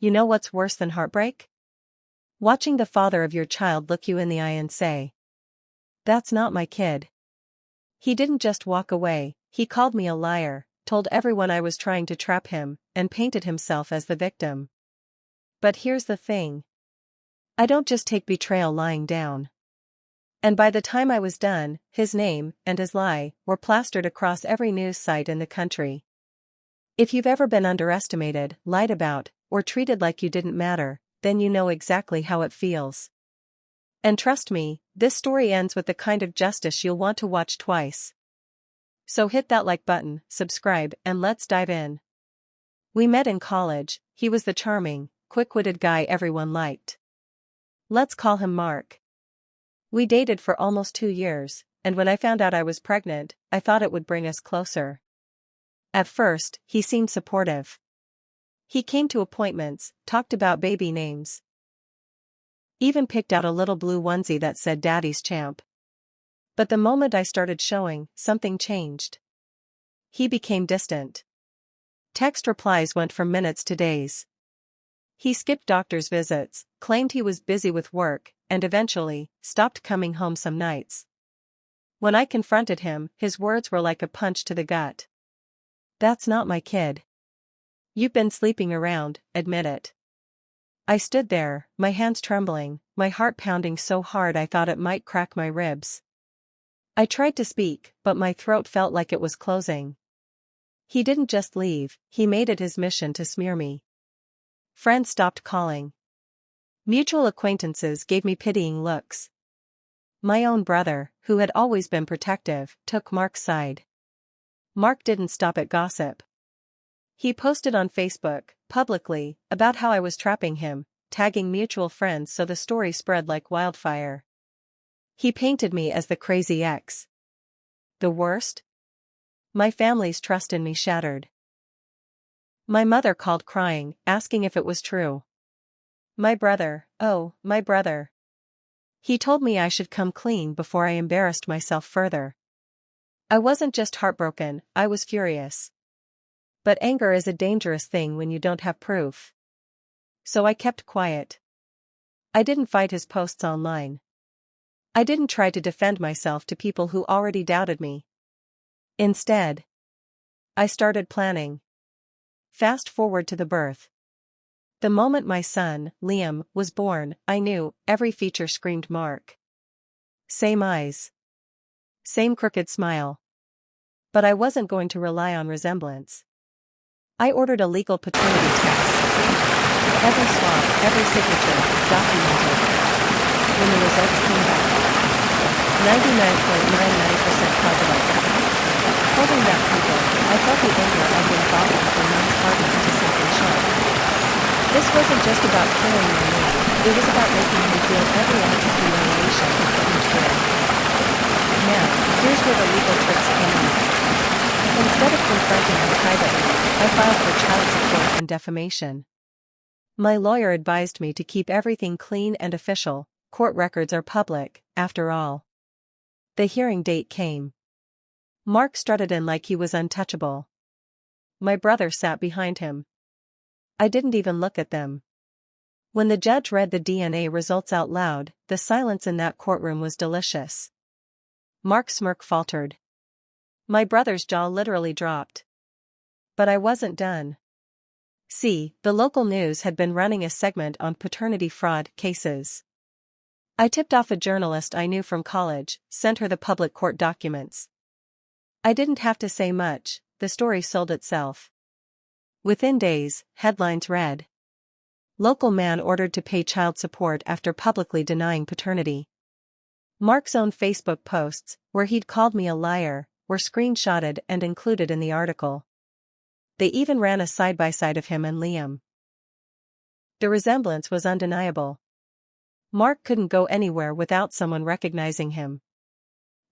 You know what's worse than heartbreak? Watching the father of your child look you in the eye and say, "That's not my kid." He didn't just walk away, he called me a liar, told everyone I was trying to trap him, and painted himself as the victim. But here's the thing. I don't just take betrayal lying down. And by the time I was done, his name and his lie were plastered across every news site in the country. If you've ever been underestimated, lied about, or treated like you didn't matter, then you know exactly how it feels. And trust me, this story ends with the kind of justice you'll want to watch twice. So hit that like button, subscribe, and let's dive in. We met in college. He was the charming, quick-witted guy everyone liked. Let's call him Mark. We dated for almost 2 years, and when I found out I was pregnant, I thought it would bring us closer. At first, he seemed supportive. He came to appointments, talked about baby names. Even picked out a little blue onesie that said "Daddy's Champ." But the moment I started showing, something changed. He became distant. Text replies went from minutes to days. He skipped doctor's visits, claimed he was busy with work, and eventually, stopped coming home some nights. When I confronted him, his words were like a punch to the gut. "That's not my kid. You've been sleeping around, admit it." I stood there, my hands trembling, my heart pounding so hard I thought it might crack my ribs. I tried to speak, but my throat felt like it was closing. He didn't just leave, he made it his mission to smear me. Friends stopped calling. Mutual acquaintances gave me pitying looks. My own brother, who had always been protective, took Mark's side. Mark didn't stop at gossip. He posted on Facebook, publicly, about how I was trapping him, tagging mutual friends so the story spread like wildfire. He painted me as the crazy ex. The worst? My family's trust in me shattered. My mother called crying, asking if it was true. My brother, oh, my brother. He told me I should come clean before I embarrassed myself further. I wasn't just heartbroken, I was furious. But anger is a dangerous thing when you don't have proof. So I kept quiet. I didn't fight his posts online. I didn't try to defend myself to people who already doubted me. Instead, I started planning. Fast forward to the birth. The moment my son, Liam, was born, I knew, every feature screamed Mark. Same eyes. Same crooked smile. But I wasn't going to rely on resemblance. I ordered a legal paternity test. Every swab, every signature, documented. When the results came back, 99.99% positive. Holding that paper, I felt the anger I'd been bottling for months hardened into something sharp. This wasn't just about killing my man, it was about making him feel every ounce of humiliation he couldn't bear. Now, here's where the legal tricks came in. Instead of confronting him privately, I filed for child support and defamation. My lawyer advised me to keep everything clean and official. Court records are public, after all. The hearing date came. Mark strutted in like he was untouchable. My brother sat behind him. I didn't even look at them. When the judge read the DNA results out loud, the silence in that courtroom was delicious. Mark's smirk faltered. My brother's jaw literally dropped. But I wasn't done. See, the local news had been running a segment on paternity fraud cases. I tipped off a journalist I knew from college, sent her the public court documents. I didn't have to say much, the story sold itself. Within days, headlines read. Local man ordered to pay child support after publicly denying paternity. Mark's own Facebook posts, where he'd called me a liar, were screenshotted and included in the article. They even ran a side-by-side of him and Liam. The resemblance was undeniable. Mark couldn't go anywhere without someone recognizing him.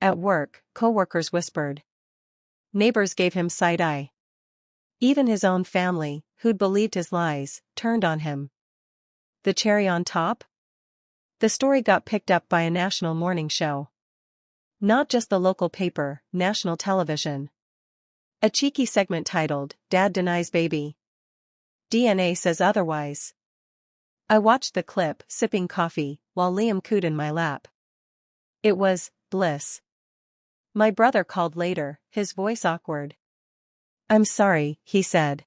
At work, coworkers whispered. Neighbors gave him side-eye. Even his own family, who'd believed his lies, turned on him. The cherry on top? The story got picked up by a national morning show. Not just the local paper, national television. A cheeky segment titled, "Dad Denies Baby. DNA Says Otherwise." I watched the clip, sipping coffee, while Liam cooed in my lap. It was bliss. My brother called later, his voice awkward. "I'm sorry," he said.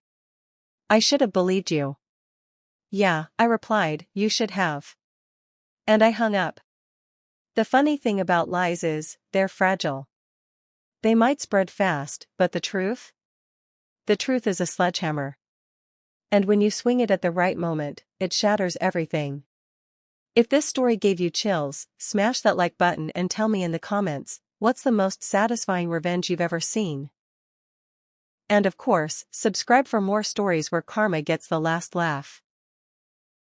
"I should have believed you." "Yeah," I replied, "you should have." And I hung up. The funny thing about lies is, they're fragile. They might spread fast, but the truth? The truth is a sledgehammer. And when you swing it at the right moment, it shatters everything. If this story gave you chills, smash that like button and tell me in the comments, what's the most satisfying revenge you've ever seen? And of course, subscribe for more stories where karma gets the last laugh.